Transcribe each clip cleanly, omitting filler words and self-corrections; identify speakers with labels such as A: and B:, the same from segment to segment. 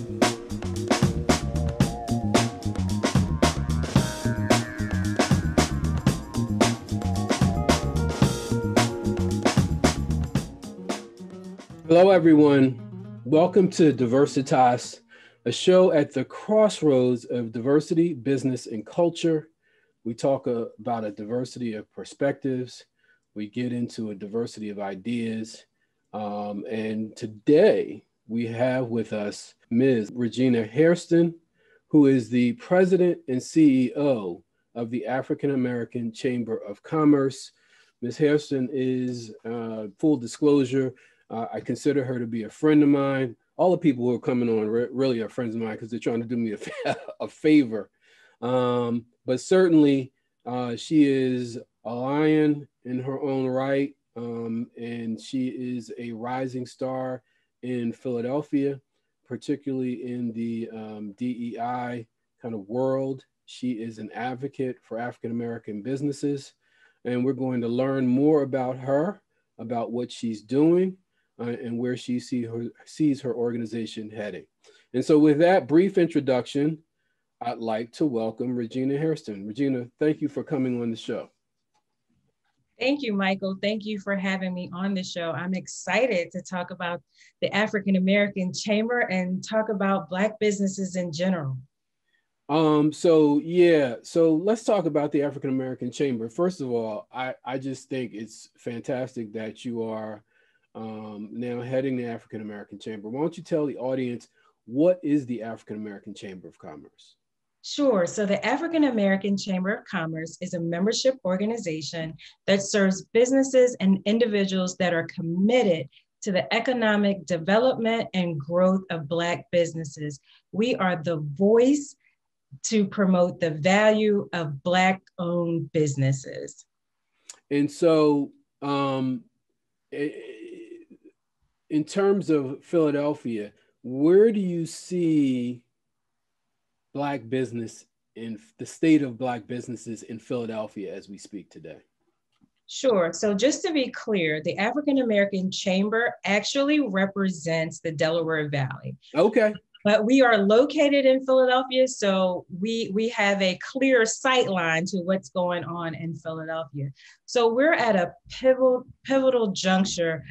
A: Hello, everyone. Welcome to Diversitas, a show at the crossroads of diversity, business, and culture. We talk about a diversity of perspectives. We get into a diversity of ideas. And today we have with us Ms. Regina Hairston, who is the president and CEO of the AfricanAmerican Chamber of Commerce. Ms. Hairston is, full disclosure, I consider her to be a friend of mine. All the people who are coming on really are friends of mine because they're trying to do me a favor. But certainly she is a lion in her own right. And she is a rising star in Philadelphia, particularly in the DEI kind of world. She is an advocate for African-American businesses. And we're going to learn more about her, about what she's doing, and where she sees her organization heading. And so with that brief introduction, I'd like to welcome Regina Hairston. Regina, thank you for coming on the show.
B: Thank you, Michael. Thank you for having me on the show. I'm excited to talk about the African-American Chamber and talk about Black businesses in general.
A: So let's talk about the African-American Chamber. First of all, I just think it's fantastic that you are now heading the African-American Chamber. Why don't you tell the audience, what is the African-American Chamber of Commerce?
B: Sure. So the African-American Chamber of Commerce is a membership organization that serves businesses and individuals that are committed to the economic development and growth of Black businesses. We are the voice to promote the value of Black-owned businesses.
A: And so, in terms of Philadelphia, where do you see Black business in the state of Black businesses in Philadelphia as we speak today?
B: Sure. So just to be clear, the African-American Chamber actually represents the Delaware Valley.
A: Okay.
B: But we are located in Philadelphia, so we have a clear sight line to what's going on in Philadelphia. So we're at a pivotal juncture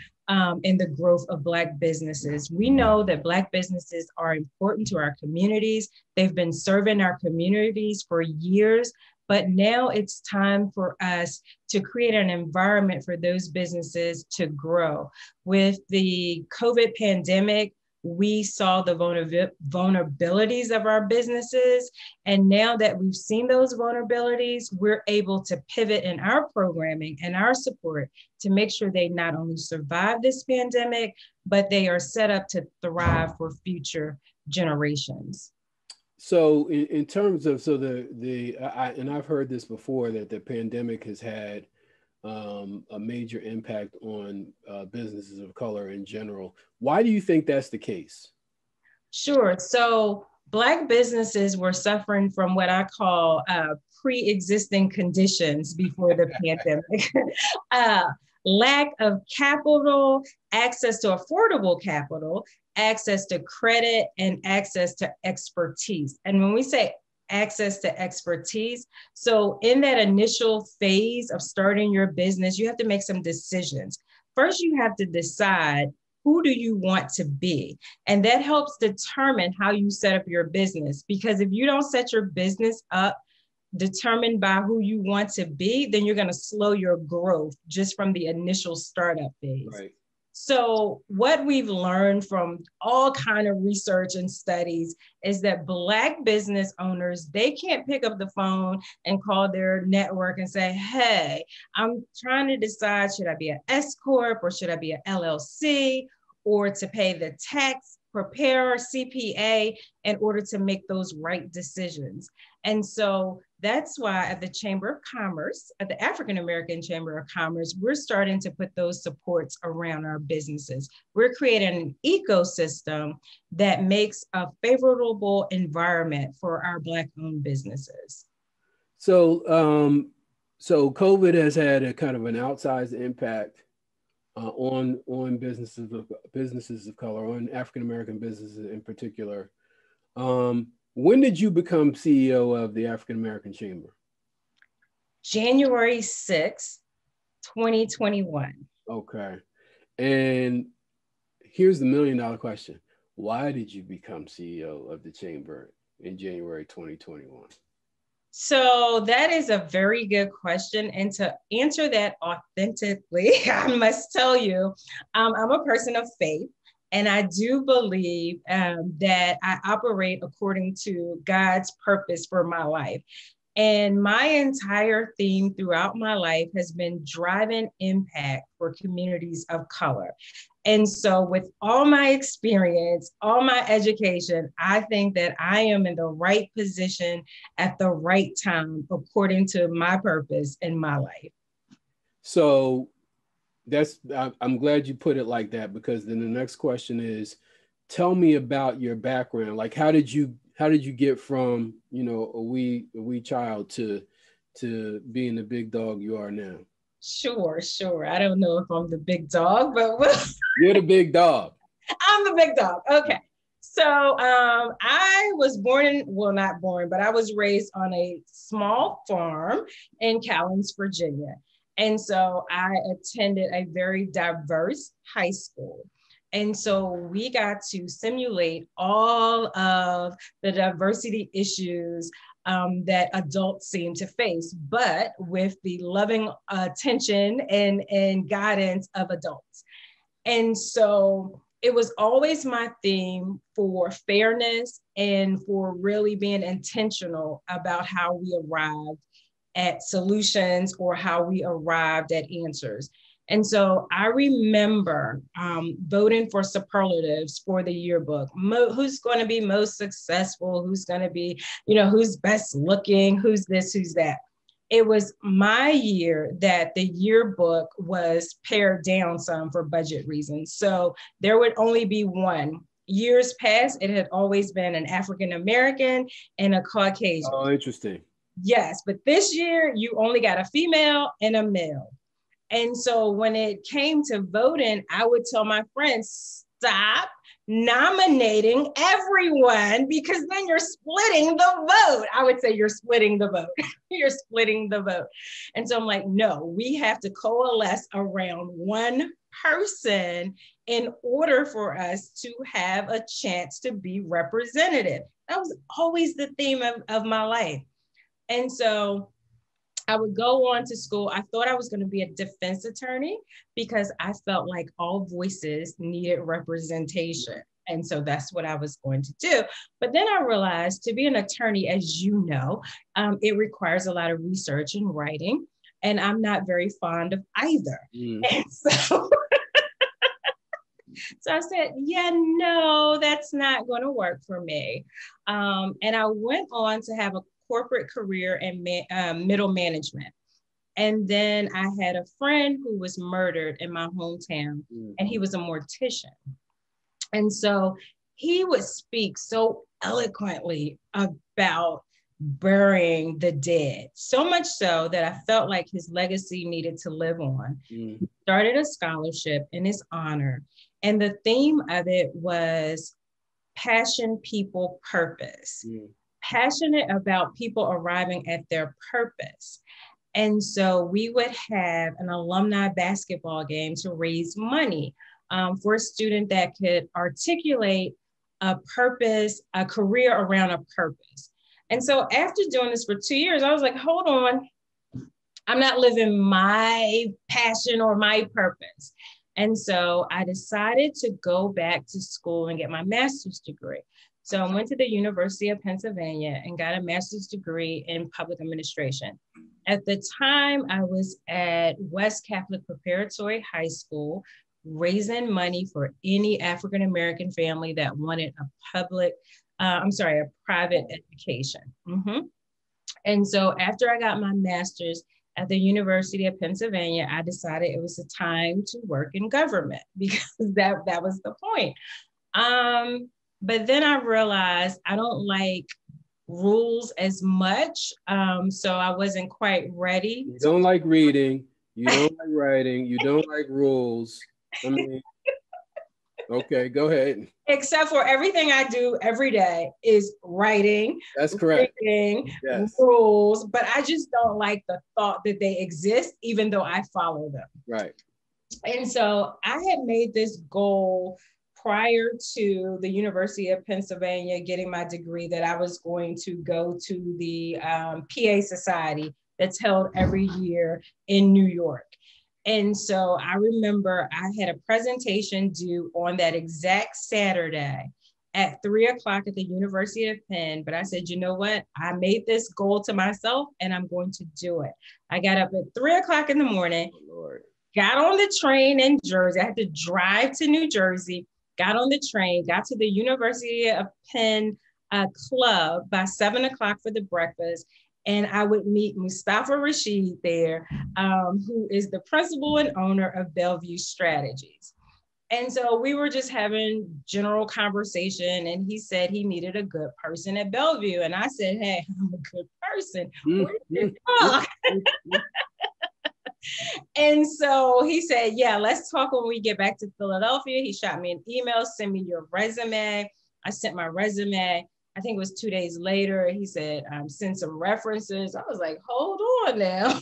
B: in the growth of Black businesses. We know that Black businesses are important to our communities. They've been serving our communities for years, but now it's time for us to create an environment for those businesses to grow. With the COVID pandemic, we saw the vulnerabilities of our businesses. And now that we've seen those vulnerabilities, we're able to pivot in our programming and our support to make sure they not only survive this pandemic, but they are set up to thrive for future generations.
A: So in terms of, and I've heard this before, that the pandemic has had a major impact on businesses of color in general. Why do you think that's the case?
B: Sure. So Black businesses were suffering from what I call pre-existing conditions before the pandemic. Lack of capital, access to affordable capital, access to credit, and access to expertise. And when we say access to expertise, so in that initial phase of starting your business, you have to make some decisions. First, you have to decide, who do you want to be? And that helps determine how you set up your business. Because if you don't set your business up determined by who you want to be, then you're going to slow your growth just from the initial startup phase.
A: Right.
B: So what we've learned from all kind of research and studies is that Black business owners, they can't pick up the phone and call their network and say, hey, I'm trying to decide, should I be an S Corp or should I be an LLC, or to pay the tax preparer, CPA, in order to make those right decisions. And so that's why at the Chamber of Commerce, at the African-American Chamber of Commerce, we're starting to put those supports around our businesses. We're creating an ecosystem that makes a favorable environment for our Black-owned businesses.
A: So, so COVID has had a kind of an outsized impact on businesses of color, on African-American businesses in particular. When did you become CEO of the African American Chamber?
B: January 6th, 2021.
A: Okay. And here's the $1 million question. Why did you become CEO of the Chamber in January 2021?
B: So that is a very good question. And to answer that authentically, I must tell you, I'm a person of faith. And I do believe that I operate according to God's purpose for my life. And my entire theme throughout my life has been driving impact for communities of color. And so with all my experience, all my education, I think that I am in the right position at the right time, according to my purpose in my life.
A: So I'm glad you put it like that, because then the next question is, tell me about your background. Like, how did you get from, a wee child to being the big dog you are now? Sure.
B: I don't know if I'm the big dog, but
A: you're the big dog.
B: I'm the big dog. Okay. So I was not born, but I was raised on a small farm in Callens, Virginia. And so I attended a very diverse high school. And so we got to simulate all of the diversity issues that adults seem to face, but with the loving attention and guidance of adults. And so it was always my theme for fairness and for really being intentional about how we arrived at solutions or how we arrived at answers. And so I remember voting for superlatives for the yearbook. Who's going to be most successful? Who's going to be, who's best looking? Who's this? Who's that? It was my year that the yearbook was pared down some for budget reasons. So there would only be one. Years past, it had always been an African-American and a Caucasian.
A: Oh, interesting.
B: Yes, but this year you only got a female and a male. And so when it came to voting, I would tell my friends, stop nominating everyone, because then you're splitting the vote. I would say you're splitting the vote. You're splitting the vote. And so I'm like, no, we have to coalesce around one person in order for us to have a chance to be representative. That was always the theme of my life. And so I would go on to school. I thought I was going to be a defense attorney because I felt like all voices needed representation. And so that's what I was going to do. But then I realized to be an attorney, as you know, it requires a lot of research and writing. And I'm not very fond of either. And so, so I said, yeah, no, that's not going to work for me. And I went on to have a corporate career in middle management. And then I had a friend who was murdered in my hometown, and he was a mortician. And so he would speak so eloquently about burying the dead, so much so that I felt like his legacy needed to live on. He started a scholarship in his honor. And the theme of it was passion, people, purpose. Passionate about people arriving at their purpose. And so we would have an alumni basketball game to raise money for a student that could articulate a purpose, a career around a purpose. And so after doing this for 2 years, I was like, hold on, I'm not living my passion or my purpose. And so I decided to go back to school and get my master's degree. So I went to the University of Pennsylvania and got a master's degree in public administration. At the time, I was at West Catholic Preparatory High School, raising money for any African-American family that wanted a private education. And so after I got my master's at the University of Pennsylvania, I decided it was a time to work in government because that was the point. But then I realized I don't like rules as much. So I wasn't quite ready.
A: You don't like reading, you don't like writing, you don't like rules. I mean, Okay, go ahead.
B: Except for everything I do every day is writing.
A: That's correct.
B: Reading,
A: Yes.
B: rules, but I just don't like the thought that they exist, even though I follow them.
A: Right.
B: And so I had made this goal prior to the University of Pennsylvania getting my degree that I was going to go to the PA Society that's held every year in New York. And so I remember I had a presentation due on that exact Saturday at 3:00 at the University of Penn. But I said, you know what? I made this goal to myself and I'm going to do it. I got up at 3:00 in the morning, got on the train in Jersey. I had to drive to New Jersey, got on the train, got to the University of Penn club by 7:00 for the breakfast. And I would meet Mustafa Rashid there, who is the principal and owner of Bellevue Strategies. And so we were just having general conversation, and he said he needed a good person at Bellevue. And I said, hey, I'm a good person. Where did you talk? And so he said, yeah, let's talk when we get back to Philadelphia. He shot me an email, send me your resume. I sent my resume. I think it was 2 days later. He said, send some references. I was like, hold on now.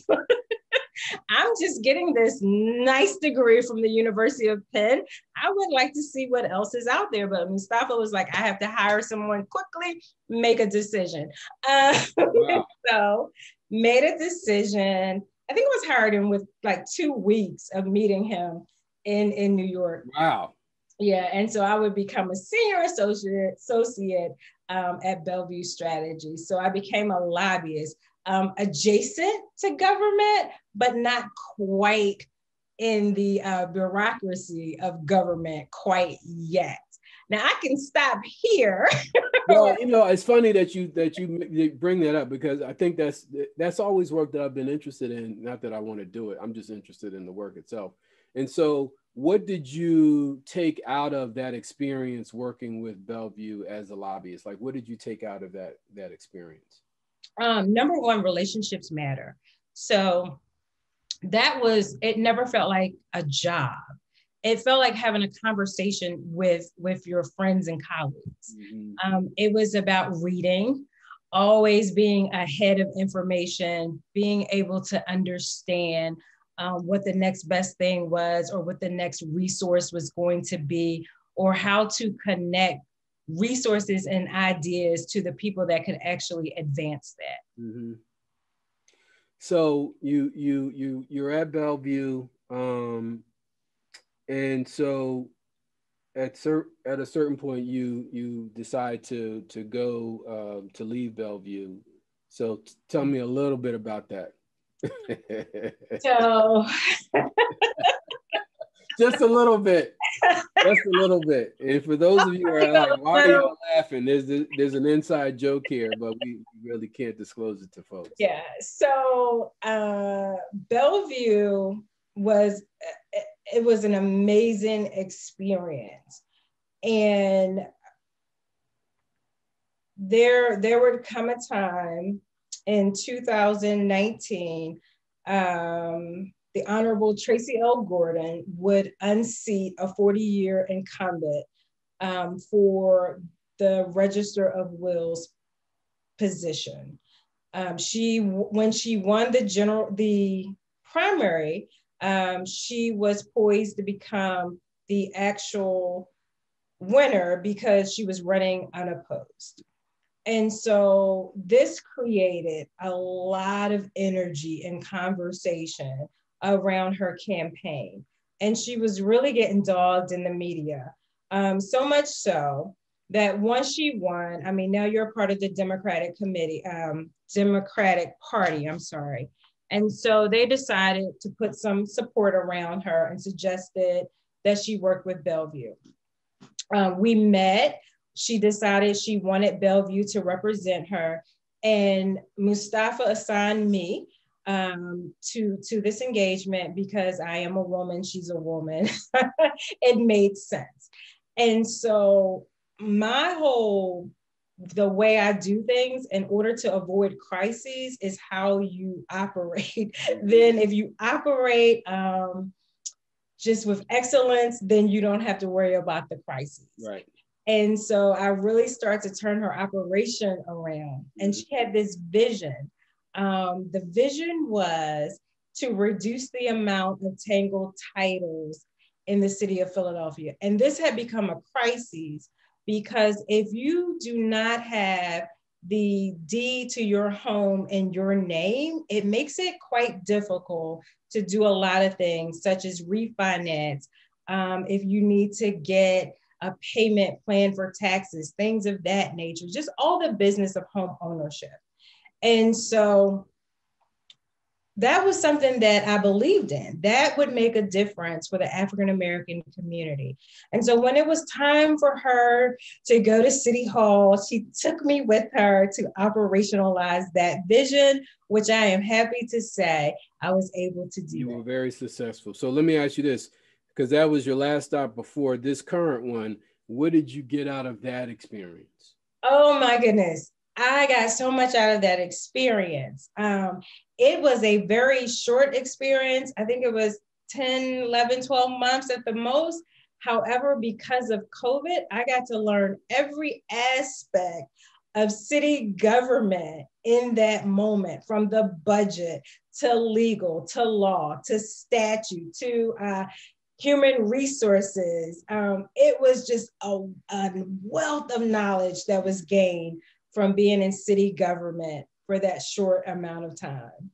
B: I'm just getting this nice degree from the University of Penn. I would like to see what else is out there. But Mustafa was like, I have to hire someone quickly, make a decision. Wow. So made a decision. I think I was hired in with like 2 weeks of meeting him in New York.
A: Wow.
B: Yeah, and so I would become a senior associate at Bellevue Strategy. So I became a lobbyist, adjacent to government, but not quite in the bureaucracy of government quite yet. Now I can stop here.
A: Well, you know, it's funny that you bring that up, because I think that's always work that I've been interested in. Not that I want to do it. I'm just interested in the work itself. And so what did you take out of that experience working with Bellevue as a lobbyist? Like, what did you take out of that experience?
B: Number one, relationships matter. So it never felt like a job. It felt like having a conversation with your friends and colleagues. Mm-hmm. It was about reading, always being ahead of information, being able to understand what the next best thing was, or what the next resource was going to be, or how to connect resources and ideas to the people that could actually advance that.
A: Mm-hmm. So you're at Bellevue, and so at a certain point you decide to go to leave Bellevue. So tell me a little bit about that.
B: So
A: just a little bit. And for those of you who are like, why are you laughing? There's an inside joke here, but we really can't disclose it to folks.
B: Yeah. So Bellevue was an amazing experience, and there would come a time in 2019, the Honorable Tracy L. Gordon would unseat a 40-year incumbent for the Register of Wills position. When she won the primary, she was poised to become the actual winner because she was running unopposed. And so this created a lot of energy and conversation around her campaign. And she was really getting dogged in the media. So much so that once she won, I mean, now you're a part of the Democratic Party, I'm sorry. And so they decided to put some support around her and suggested that she work with Bellevue. We met. She decided she wanted Bellevue to represent her, and Mustafa assigned me to this engagement because I am a woman, she's a woman. It made sense. And so the way I do things in order to avoid crises is how you operate. Then if you operate just with excellence, then you don't have to worry about the crises.
A: Right.
B: And so I really started to turn her operation around. And she had this vision. The vision was to reduce the amount of tangled titles in the city of Philadelphia. And this had become a crisis because if you do not have the deed to your home in your name, it makes it quite difficult to do a lot of things, such as refinance. If you need to get a payment plan for taxes, things of that nature, just all the business of home ownership. And so that was something that I believed in. That would make a difference for the African-American community. And so when it was time for her to go to City Hall, she took me with her to operationalize that vision, which I am happy to say I was able to do.
A: You were very successful. So let me ask you this, because that was your last stop before this current one. What did you get out of that experience?
B: Oh my goodness. I got so much out of that experience. It was a very short experience. I think it was 10, 11, 12 months at the most. However, because of COVID, I got to learn every aspect of city government in that moment, from the budget to legal, to law, to statute, to human resources. It was just a wealth of knowledge that was gained from being in city government for that short amount of time.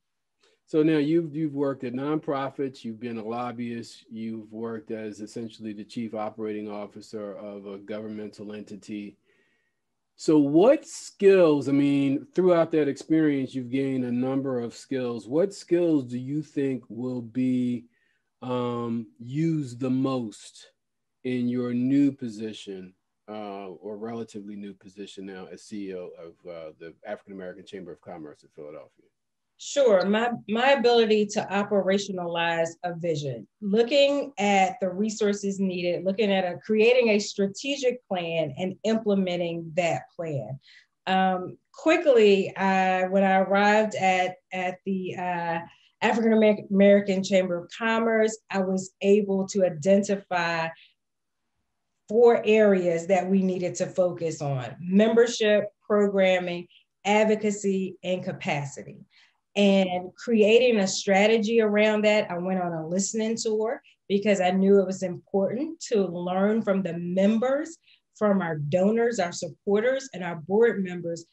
A: So now you've worked at nonprofits, you've been a lobbyist, you've worked as essentially the chief operating officer of a governmental entity. So what skills, I mean, throughout that experience, you've gained a number of skills. What skills do you think will be used the most in your new position, or relatively new position now as CEO of the African-American Chamber of Commerce of Philadelphia?
B: Sure, my ability to operationalize a vision, looking at the resources needed, looking at creating a strategic plan and implementing that plan. Quickly, when I arrived at the African-American Chamber of Commerce, I was able to identify 4 areas that we needed to focus on: membership, programming, advocacy, and capacity. And creating a strategy around that, I went on a listening tour because I knew it was important to learn from the members, from our donors, our supporters, and our board members.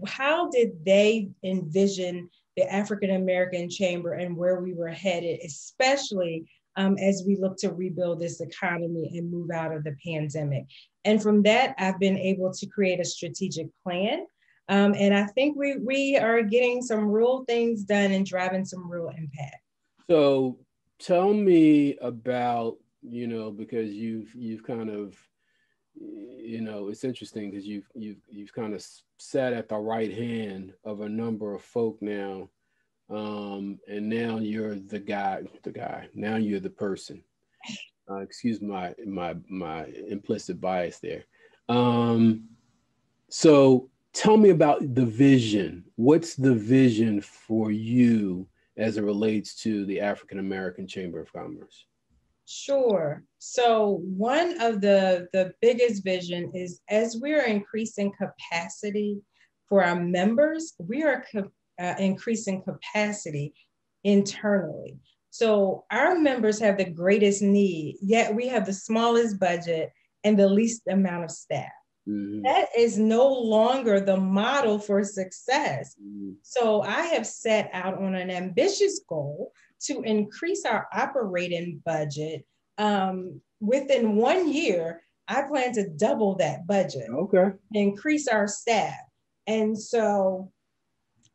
B: How did they envision the African-American Chamber and where we were headed, especially as we look to rebuild this economy and move out of the pandemic? And from that, I've been able to create a strategic plan. And I think we are getting some real things done and driving some real impact.
A: So tell me about, because you've kind of, it's interesting because you've kind of sat at the right hand of a number of folk now. And now you're the guy, now you're the person. Excuse my implicit bias there. So tell me about the vision. What's the vision for you as it relates to the African-American Chamber of Commerce?
B: Sure. So one of the biggest vision is, as we're increasing capacity for our members, we are increasing capacity internally. So our members have the greatest need, yet we have the smallest budget and the least amount of staff. Mm-hmm. That is no longer the model for success. Mm-hmm. So I have set out on an ambitious goal to increase our operating budget. Within 1 year, I plan to double that budget.
A: Okay.
B: Increase our staff. And so,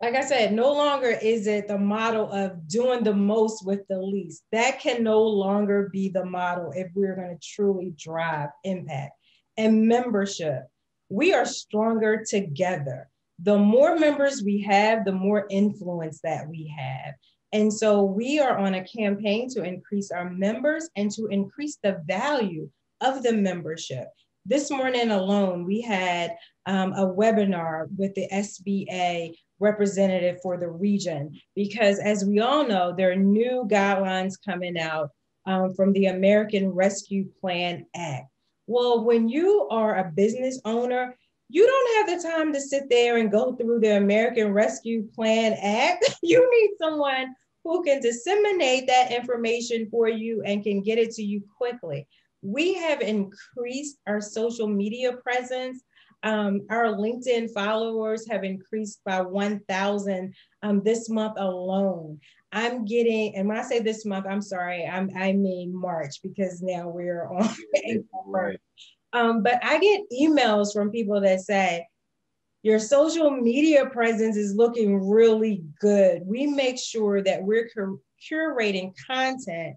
B: like I said, no longer is it the model of doing the most with the least. That can no longer be the model if we're going to truly drive impact. And membership, we are stronger together. The more members we have, the more influence that we have. And so we are on a campaign to increase our members and to increase the value of the membership. This morning alone, we had a webinar with the SBA representative for the region, because as we all know, there are new guidelines coming out from the American Rescue Plan Act. Well, when you are a business owner, you don't have the time to sit there and go through the American Rescue Plan Act. You need someone who can disseminate that information for you and can get it to you quickly. We have increased our social media presence. Our LinkedIn followers have increased by 1,000 this month alone. I'm getting, and when I say this month, I'm sorry, I mean March, because now we're on April 1st. But I get emails from people that say, your social media presence is looking really good. We make sure that we're curating content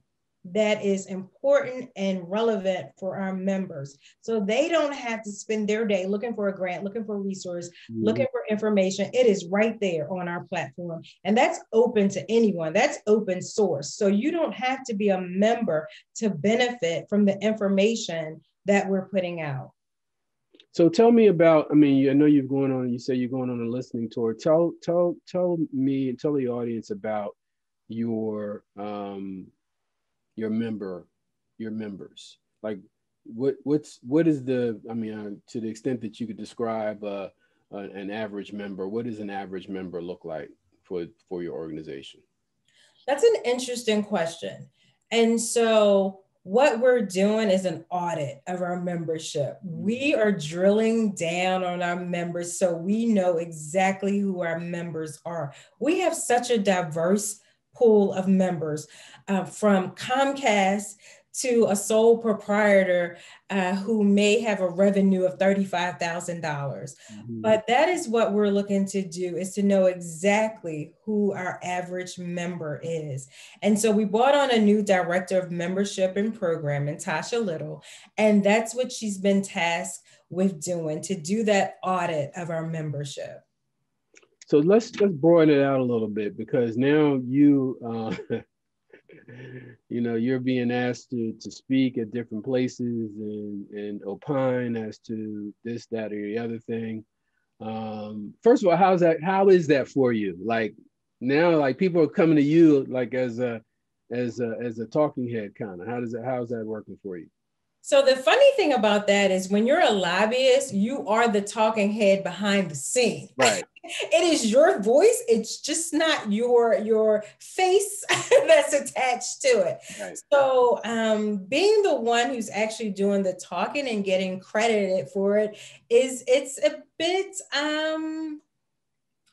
B: that is important and relevant for our members. So they don't have to spend their day looking for a grant, looking for a resource, looking for information. It is right there on our platform. And that's open to anyone. That's open source. So you don't have to be a member to benefit from the information that we're putting out.
A: So tell me about, I mean, I know you're going on, you say you're going on a listening tour. Tell me and tell the audience about your members. Like what is the, I mean, to the extent that you could describe an average member, what does an average member look like for your organization?
B: That's an interesting question. And so what we're doing is an audit of our membership. We are drilling down on our members so we know exactly who our members are. We have such a diverse pool of members, from Comcast to a sole proprietor who may have a revenue of $35,000. But that is what we're looking to do, is to know exactly who our average member is. And so we brought on a new director of membership and programming, Tasha Little, and that's what she's been tasked with doing, to do that audit of our membership.
A: So let's broaden it out a little bit, because now you, you know, you're being asked to speak at different places and opine as to this, that, or the other thing. First of all, how is that for you? Like now, like people are coming to you like as a talking head kind of. How's that working for you?
B: So the funny thing about that is when you're a lobbyist, you are the talking head behind the scene.
A: Right.
B: It is your voice. It's just not your face that's attached to it. Right. So being the one who's actually doing the talking and getting credited for it it's a bit,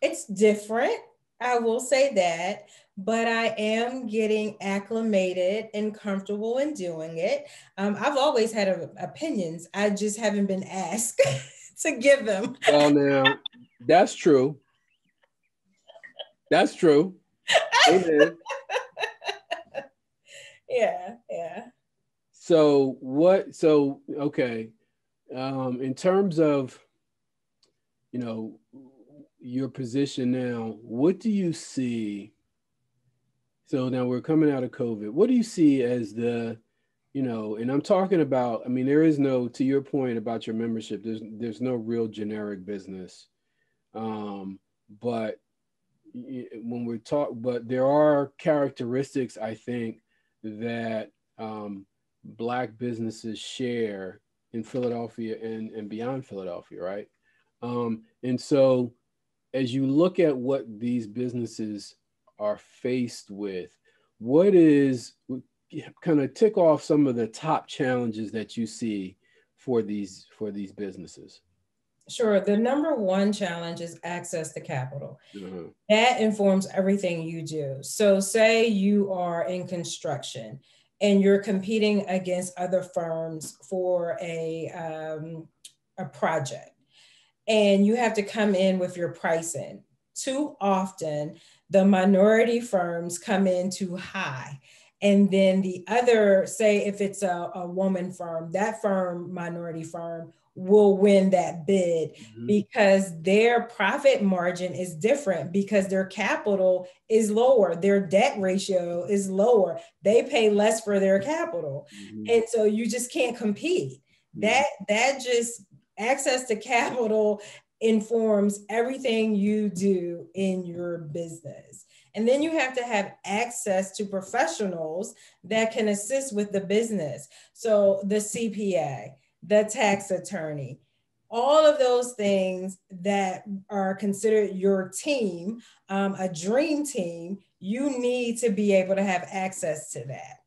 B: it's different. I will say that. But I am getting acclimated and comfortable in doing it. I've always had opinions. I just haven't been asked to give them.
A: Well, now, that's true. That's true. Amen.
B: Yeah.
A: So okay. In terms of, you know, your position now, what do you see? So now we're coming out of COVID. What do you see as the, you know, and I'm talking about, I mean, there is no, to your point about your membership, there's no real generic business. But when we're but there are characteristics, I think, that Black businesses share in Philadelphia and beyond Philadelphia, right? And so as you look at what these businesses are faced with, what is, kind of tick off some of the top challenges that you see for these businesses?
B: Sure. The number one challenge is access to capital. That informs everything you do. So say you are in construction and you're competing against other firms for a project, and you have to come in with your pricing. Too often, the minority firms come in too high. And then the other, say if it's a woman firm, that firm, minority firm, will win that bid because their profit margin is different, because their capital is lower, their debt ratio is lower, they pay less for their capital. And so you just can't compete. That just, access to capital informs everything you do in your business. And then you have to have access to professionals that can assist with the business. So the CPA, the tax attorney, all of those things that are considered your team, a dream team, you need to be able to have access to that.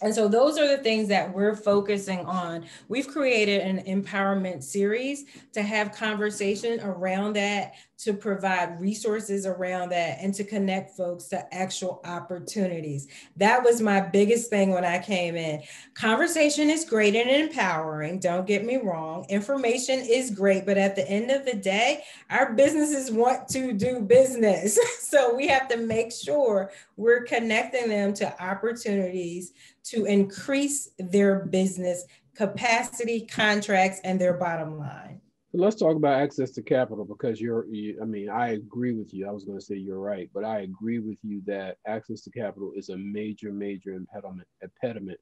B: And so those are the things that we're focusing on. We've created an empowerment series to have conversation around that, to provide resources around that, and to connect folks to actual opportunities. That was my biggest thing when I came in. Conversation is great and empowering, don't get me wrong. Information is great, but at the end of the day, our businesses want to do business. So we have to make sure we're connecting them to opportunities to increase their business capacity, contracts, and their bottom line.
A: Let's talk about access to capital, because I agree with you. I was going to say you're right, but I agree with you that access to capital is a major impediment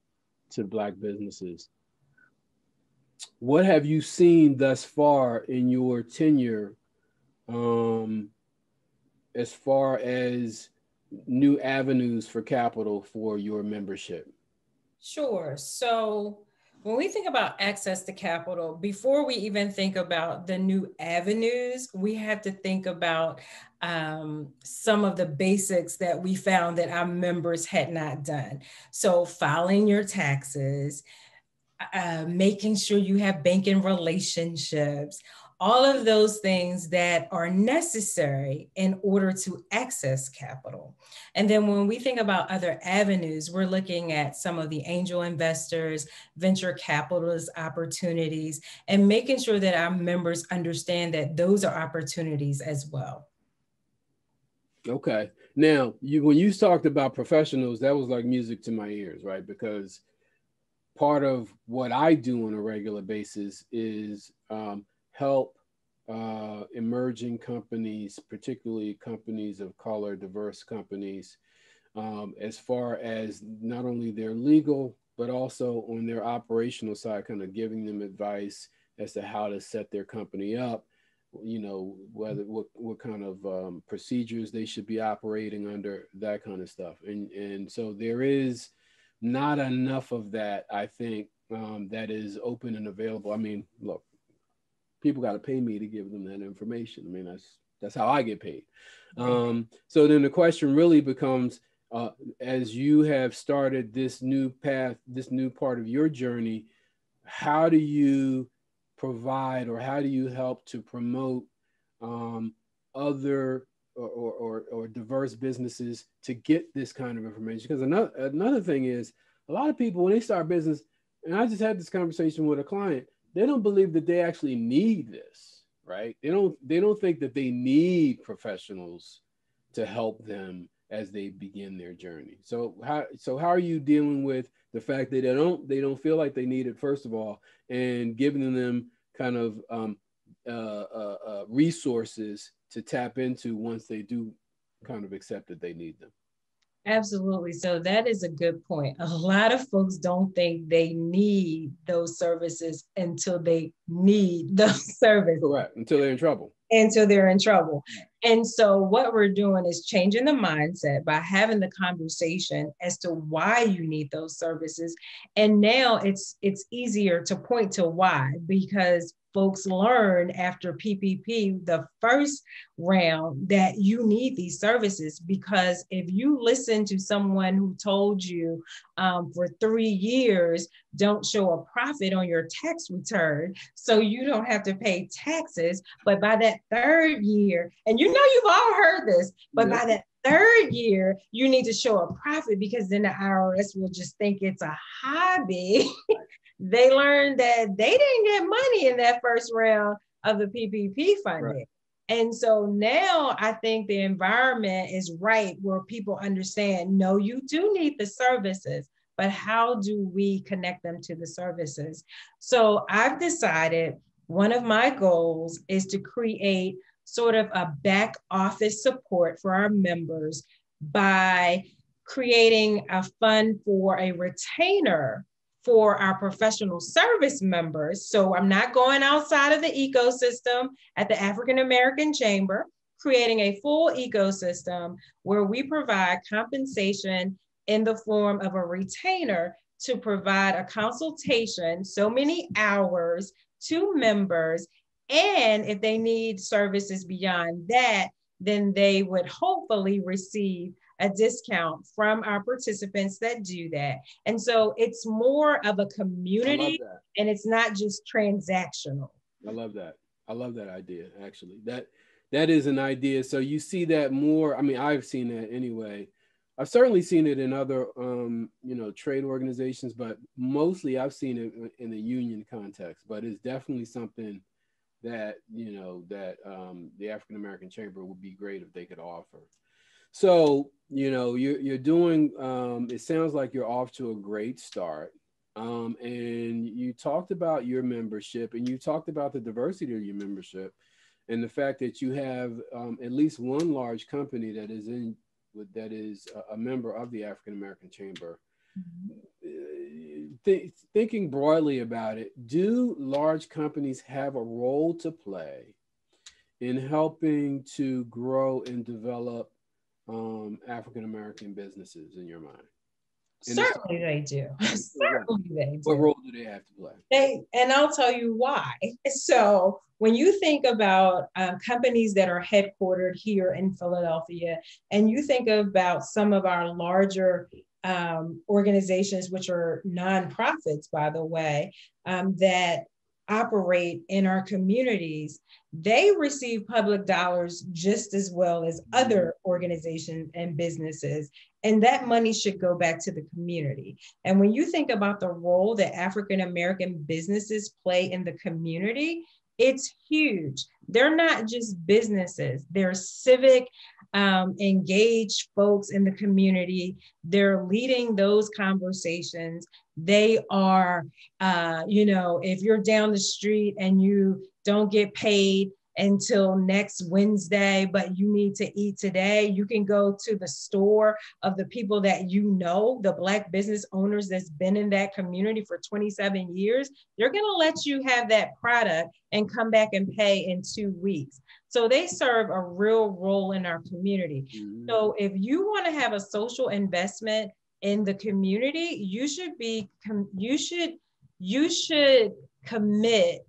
A: to Black businesses. What have you seen thus far in your tenure as far as new avenues for capital for your membership?
B: Sure. So when we think about access to capital, before we even think about the new avenues, we have to think about some of the basics that we found that our members had not done. So filing your taxes, making sure you have banking relationships, all of those things that are necessary in order to access capital. And then when we think about other avenues, we're looking at some of the angel investors, venture capitalist opportunities, and making sure that our members understand that those are opportunities as well.
A: Okay. Now, when you talked about professionals, that was like music to my ears, right? Because part of what I do on a regular basis is help emerging companies, particularly companies of color, diverse companies, as far as not only their legal, but also on their operational side, kind of giving them advice as to how to set their company up, what kind of procedures they should be operating under, that kind of stuff. And so there is not enough of that, I think, that is open and available. I mean, look, people got to pay me to give them that information. I mean, that's how I get paid. So then the question really becomes, as you have started this new path, this new part of your journey, how do you provide, or how do you help to promote other or diverse businesses to get this kind of information? Because another thing is, a lot of people, when they start business, and I just had this conversation with a client, they don't believe that they actually need this, right? They don't think that they need professionals to help them as they begin their journey. So how are you dealing with the fact that they don't feel like they need it, first of all, and giving them kind of resources to tap into once they do kind of accept that they need them?
B: Absolutely. So that is a good point. A lot of folks don't think they need those services until they need those services.
A: Correct. Until they're in trouble.
B: Until they're in trouble. And so what we're doing is changing the mindset by having the conversation as to why you need those services. And now it's easier to point to why, because folks learn after PPP, the first round, that you need these services. Because if you listen to someone who told you for 3 years, don't show a profit on your tax return, so you don't have to pay taxes, but by that 3rd year, and you've all heard this, but by that 3rd year, you need to show a profit, because then the IRS will just think it's a hobby. They learned that they didn't get money in that first round of the PPP funding. Right. And so now I think the environment is right, where people understand, no, you do need the services, but how do we connect them to the services? So I've decided one of my goals is to create sort of a back office support for our members by creating a fund for a retainer for our professional service members. So I'm not going outside of the ecosystem at the African American Chamber, creating a full ecosystem where we provide compensation in the form of a retainer to provide a consultation, so many hours to members. And if they need services beyond that, then they would hopefully receive a discount from our participants that do that. And so it's more of a community and it's not just transactional.
A: I love that. I love that idea, actually. That is an idea. So you see that more. I mean, I've seen that anyway. I've certainly seen it in other, trade organizations, but mostly I've seen it in the union context. But it's definitely something that, the African-American Chamber would be great if they could offer. So, you're doing, it sounds like you're off to a great start. And you talked about your membership and you talked about the diversity of your membership and the fact that you have at least one large company that is a member of the African-American Chamber. Thinking broadly about it, do large companies have a role to play in helping to grow and develop African-American businesses in your mind?
B: Certainly they do. Certainly they do.
A: What role do they have to play?
B: And I'll tell you why. So when you think about companies that are headquartered here in Philadelphia, and you think about some of our larger organizations, which are nonprofits, by the way, that operate in our communities, they receive public dollars just as well as other organizations and businesses. And that money should go back to the community. And when you think about the role that African-American businesses play in the community, it's huge. They're not just businesses, they're civic, engaged folks in the community. They're leading those conversations. They are, if you're down the street and you don't get paid until next Wednesday, but you need to eat today, you can go to the store of the people that the Black business owners that's been in that community for 27 years. They're going to let you have that product and come back and pay in 2 weeks. So they serve a real role in our community. Mm-hmm. So if you want to have a social investment in the community, you should commit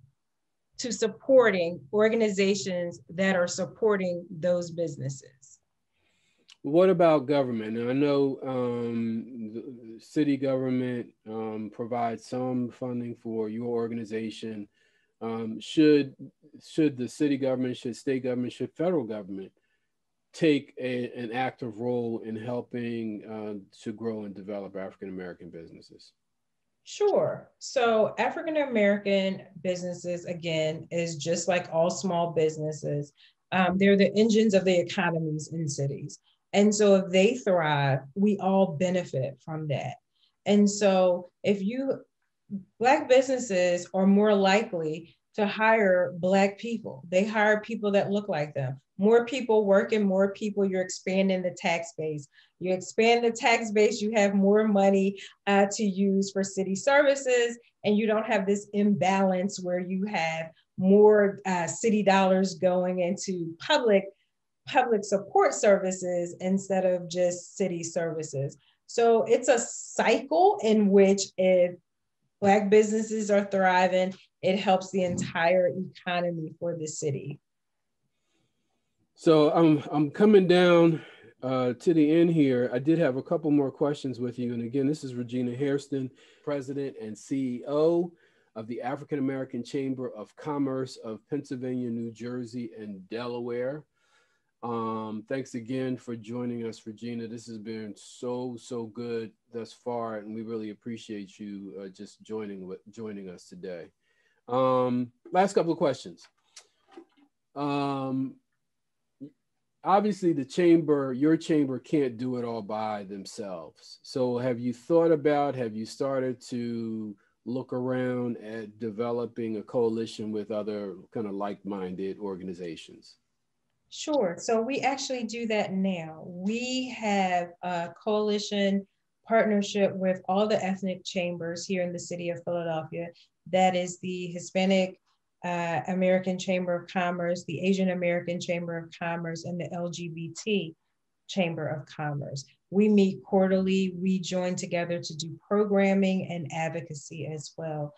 B: to supporting organizations that are supporting those businesses.
A: What about government? Now, I know the city government provides some funding for your organization. Should the city government, should state government, should federal government take an active role in helping to grow and develop African-American businesses?
B: Sure. So African-American businesses, again, is just like all small businesses. They're the engines of the economies in cities. And so if they thrive, we all benefit from that. And so Black businesses are more likely to hire Black people. They hire people that look like them. More people working, more people, you're expanding the tax base. You expand the tax base, you have more money to use for city services, and you don't have this imbalance where you have more city dollars going into public support services instead of just city services. So it's a cycle in which if Black businesses are thriving, it helps the entire economy for the city.
A: So I'm coming down to the end here. I did have a couple more questions with you. And again, this is Regina Hairston, President and CEO of the African-American Chamber of Commerce of Pennsylvania, New Jersey, and Delaware. Thanks again for joining us, Regina. This has been so good thus far, and we really appreciate you just joining us today. Last couple of questions. Obviously, your chamber can't do it all by themselves. So have you started to look around at developing a coalition with other kind of like-minded organizations?
B: Sure. So we actually do that now. We have a coalition partnership with all the ethnic chambers here in the city of Philadelphia. That is the Hispanic American Chamber of Commerce, the Asian American Chamber of Commerce, and the LGBT Chamber of Commerce. We meet quarterly. We join together to do programming and advocacy as well.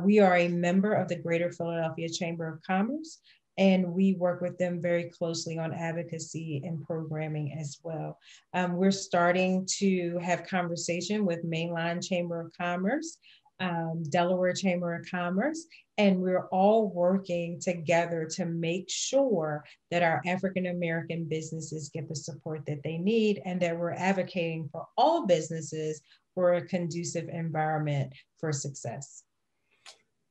B: We are a member of the Greater Philadelphia Chamber of Commerce, and we work with them very closely on advocacy and programming as well. We're starting to have conversation with Mainline Chamber of Commerce, Delaware Chamber of Commerce, and we're all working together to make sure that our African-American businesses get the support that they need, and that we're advocating for all businesses for a conducive environment for success.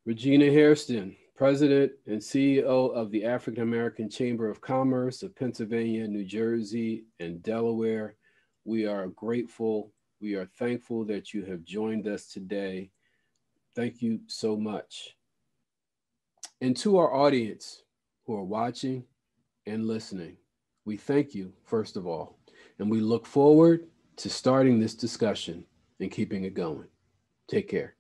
A: Regina Hairston, President and CEO of the African-American Chamber of Commerce of Pennsylvania, New Jersey, and Delaware. We are grateful, we are thankful that you have joined us today. Thank you so much. And to our audience who are watching and listening, we thank you, first of all, and we look forward to starting this discussion and keeping it going. Take care.